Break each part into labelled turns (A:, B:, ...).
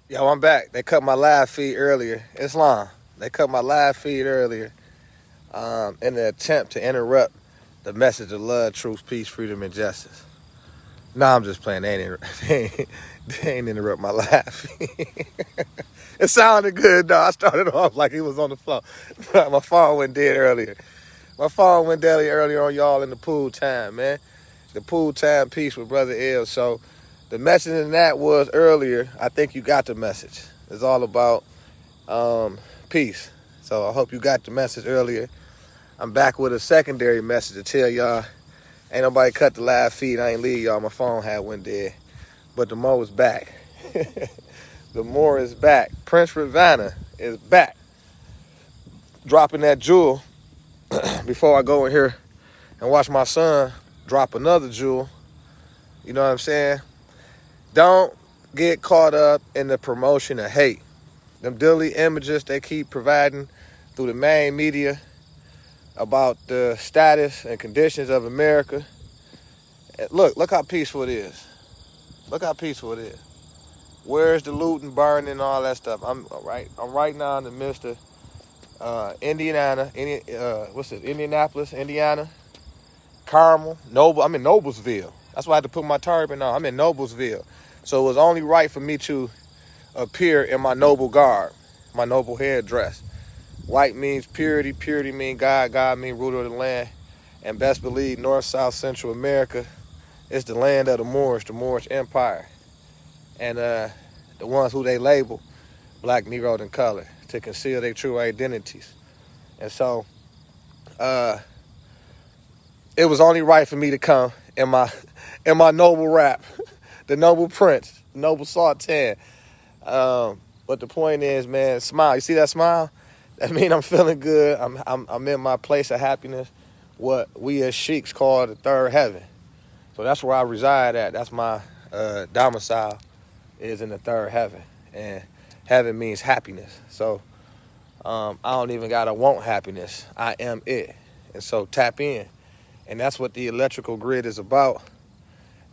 A: Yo, I'm back. They cut my live feed earlier. Islam. They cut my live feed earlier in the attempt to interrupt the message of love, truth, peace, freedom, and justice. No, I'm just playing. They ain't interrupt my live feed. It sounded good, though. I started off like he was on the floor. My phone went dead earlier. My phone went dead earlier on y'all in the pool time, man. The pool time piece with Brother L. So the message in that was earlier. I think you got the message. It's all about peace. So I hope you got the message earlier. I'm back with a secondary message to tell y'all. Ain't nobody cut the live feed. I ain't leave y'all. My phone had went dead. But the Mo is back. The Moor is back. Prince Ravana is back. Dropping that jewel before I go in here and watch my son drop another jewel. You know what I'm saying? Don't get caught up in the promotion of hate. Them dilly images they keep providing through the main media about the status and conditions of America. Look how peaceful it is. Look how peaceful it is. Where's the looting, burning, and all that stuff? I'm right now in the midst of Indianapolis, Indiana, Carmel, Noble. I'm in Noblesville. That's why I had to put my turban on. I'm in Noblesville. So it was only right for me to appear in my noble garb, my noble headdress. White means purity, purity means God, God means ruler of the land. And best believe North, South, Central America is the land of the Moorish Empire. And the ones who they label black, Negro, and color to conceal their true identities. And so it was only right for me to come in my noble rap, the noble prince, noble sultan. But the point is, man, smile. You see that smile? That means I'm feeling good. I'm in my place of happiness, what we as sheiks call the third heaven. So that's where I reside at. That's my domicile, is in the third heaven. And heaven means happiness. So I don't even gotta want happiness. I am it. And so tap in. And that's what the electrical grid is about.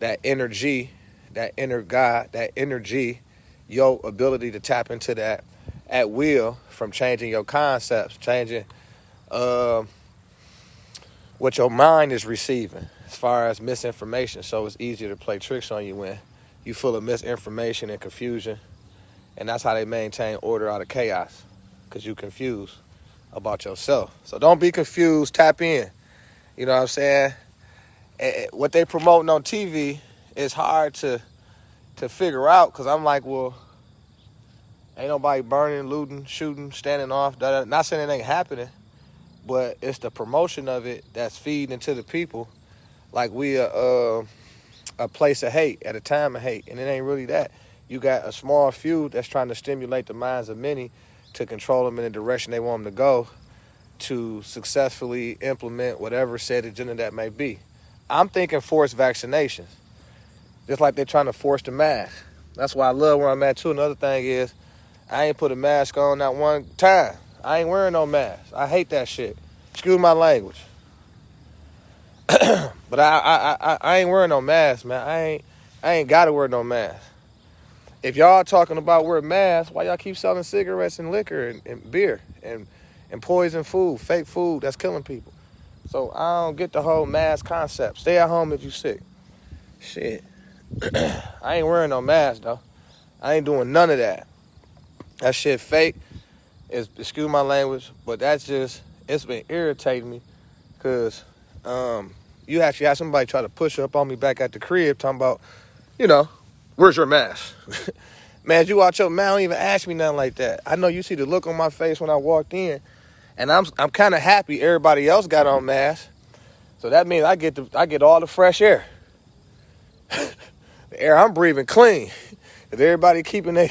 A: That energy, that inner God, that energy, your ability to tap into that at will from changing your concepts, changing what your mind is receiving as far as misinformation. So it's easier to play tricks on you when you full of misinformation and confusion. And that's how they maintain order out of chaos, because you confused about yourself. So don't be confused, tap in. You know what I'm saying? What they promoting on TV is hard to figure out, because I'm like, well, ain't nobody burning, looting, shooting, standing off. Not saying it ain't happening, but it's the promotion of it that's feeding into the people like we a place of hate at a time of hate. And it ain't really that. You got a small few that's trying to stimulate the minds of many to control them in the direction they want them to go, to successfully implement whatever said agenda that may be. I'm thinking forced vaccinations, just like they're trying to force the mask. That's why I love where I'm at too. Another thing is, I ain't put a mask on not one time. I ain't wearing no mask. I hate that shit. Excuse my language. But I ain't wearing no mask, man. I ain't gotta wear no mask. If y'all talking about wearing masks, why y'all keep selling cigarettes and liquor and beer and poison food, fake food that's killing people? So I don't get the whole mask concept. Stay at home if you sick. Shit. I ain't wearing no mask, though. I ain't doing none of that. That shit fake. Excuse my language, but that's just, it's been irritating me, because you actually had somebody try to push up on me back at the crib talking about, where's your mask? Man, you out your mouth, don't even ask me nothing like that. I know you see the look on my face when I walked in, and I'm kind of happy everybody else got on masks. So that means I get all the fresh air. The air I'm breathing clean. If everybody keeping their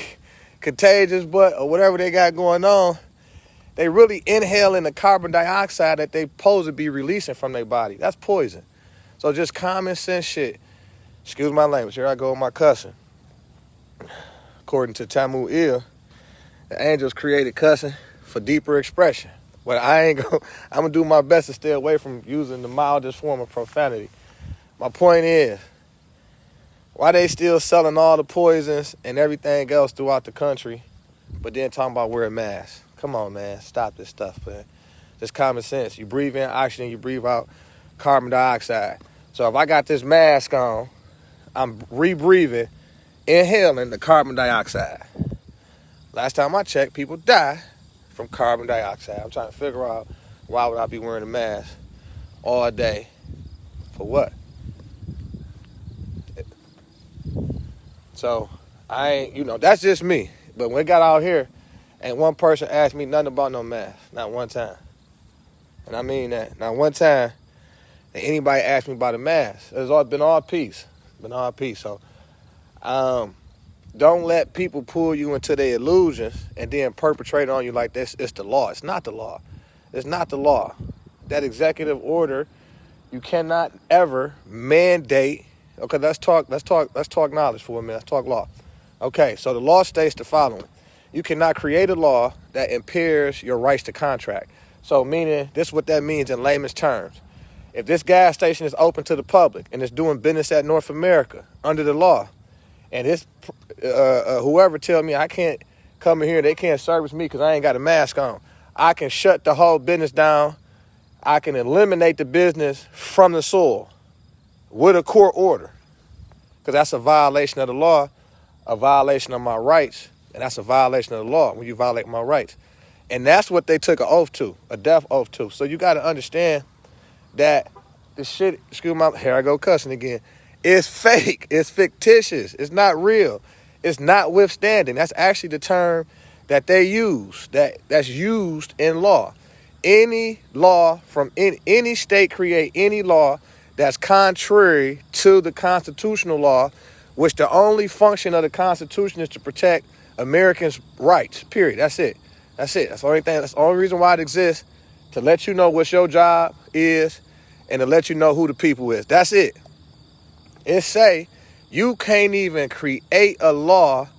A: contagious butt or whatever they got going on, they really inhaling the carbon dioxide that they supposed to be releasing from their body. That's poison. So just common sense shit. Excuse my language. Here I go with my cussing. According to Tamu Il, the angels created cussing for deeper expression. But I'm gonna do my best to stay away from using the mildest form of profanity. My point is, Why they still selling all the poisons and everything else throughout the country, but then talking about wearing masks? Come on, man. Stop this stuff, man. Just common sense. You breathe in oxygen, you breathe out carbon dioxide. So if I got this mask on, I'm rebreathing, inhaling the carbon dioxide. Last time I checked, people die from carbon dioxide. I'm trying to figure out, why would I be wearing a mask all day? For what? So I ain't, that's just me. But when it got out here, ain't one person asked me nothing about no mask. Not one time. And I mean that. Not one time that anybody asked me about a mask. It's been all peace. Been all peace. So don't let people pull you into their illusions and then perpetrate on you like this. It's the law. It's not the law. It's not the law. That executive order, you cannot ever mandate. Okay, let's talk knowledge for a minute. Let's talk law. Okay, so the law states the following. You cannot create a law that impairs your rights to contract. So meaning, this is what that means in layman's terms. If this gas station is open to the public and it's doing business at North America under the law, and this whoever tell me I can't come in here, they can't service me because I ain't got a mask on, I can shut the whole business down. I can eliminate the business from the soil with a court order, because that's a violation of the law, a violation of my rights, and that's a violation of the law when you violate my rights. And that's what they took an oath to, a death oath to. So you got to understand that this shit, excuse my, here I go cussing again, it's fake, it's fictitious, it's not real, it's not withstanding. That's actually the term that they use, that's used in law. Any law from any state create any law that's contrary to the constitutional law, which the only function of the Constitution is to protect Americans' rights, period. That's it. That's it. That's the only thing. That's the only reason why it exists, to let you know what your job is and to let you know who the people is. That's it. It say you can't even create a law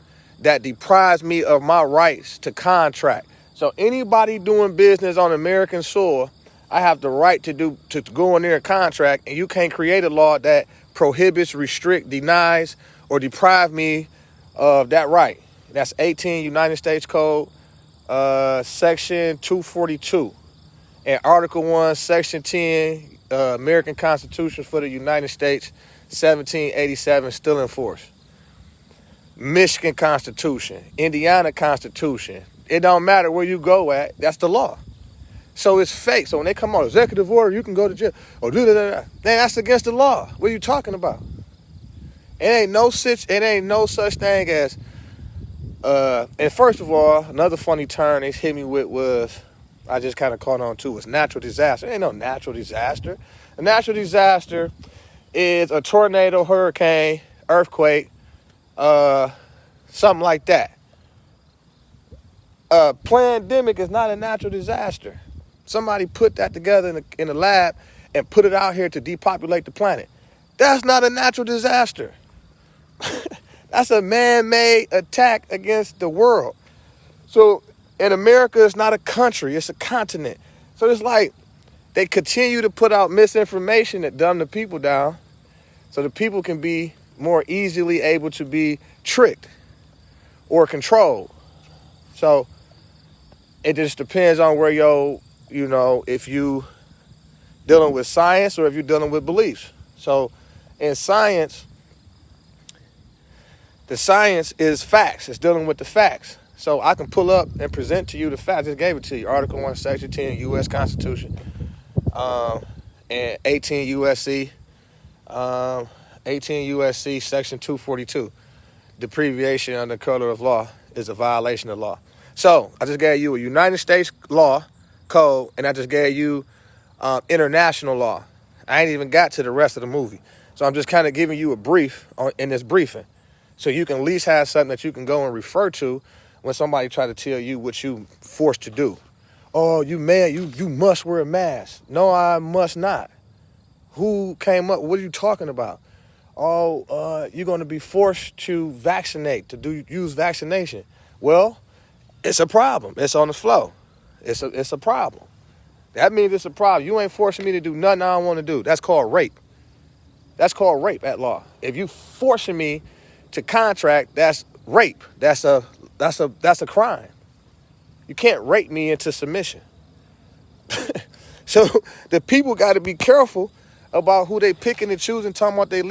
A: that deprives me of my rights to contract. So anybody doing business on American soil, I have the right to go in there and contract, and you can't create a law that prohibits, restrict, denies, or deprive me of that right. That's 18 United States Code, Section 242, and Article 1, Section 10, American Constitution for the United States, 1787, still in force. Michigan Constitution, Indiana Constitution. It don't matter where you go at, that's the law. So it's fake. So when they come on executive order, you can go to jail. Or man, that's against the law. What are you talking about? It ain't no such thing as and first of all, another funny term they hit me with was, I just kind of caught on to, was natural disaster. It ain't no natural disaster. A natural disaster is a tornado, hurricane, earthquake, something like that. A pandemic is not a natural disaster. Somebody put that together in a lab and put it out here to depopulate the planet. That's not a natural disaster. That's a man-made attack against the world. So, and America is not a country, it's a continent. So it's like they continue to put out misinformation that dumb the people down so the people can be more easily able to be tricked or controlled. So it just depends on where if you dealing with science or if you're dealing with beliefs. So in science, the science is facts. It's dealing with the facts. So I can pull up and present to you the facts. I just gave it to you. Article 1, Section 10, U.S. Constitution, and 18 U.S.C., 18 U.S.C. Section 242. Deprivation under color of law is a violation of law. So I just gave you a United States law code, and I just gave you international law. I ain't even got to the rest of the movie. So I'm just kind of giving you a brief in this briefing, so you can at least have something that you can go and refer to when somebody try to tell you what you forced to do. Oh, you man, you must wear a mask. No, I must not. Who came up? What are you talking about? Oh, you're going to be forced to vaccinate, to use vaccination. Well, it's a problem. It's on the flow. It's a problem. That means it's a problem. You ain't forcing me to do nothing I don't want to do. That's called rape. That's called rape at law. If you forcing me to contract, that's rape. That's a crime. You can't rape me into submission. So the people got to be careful about who they picking and choosing, talking about they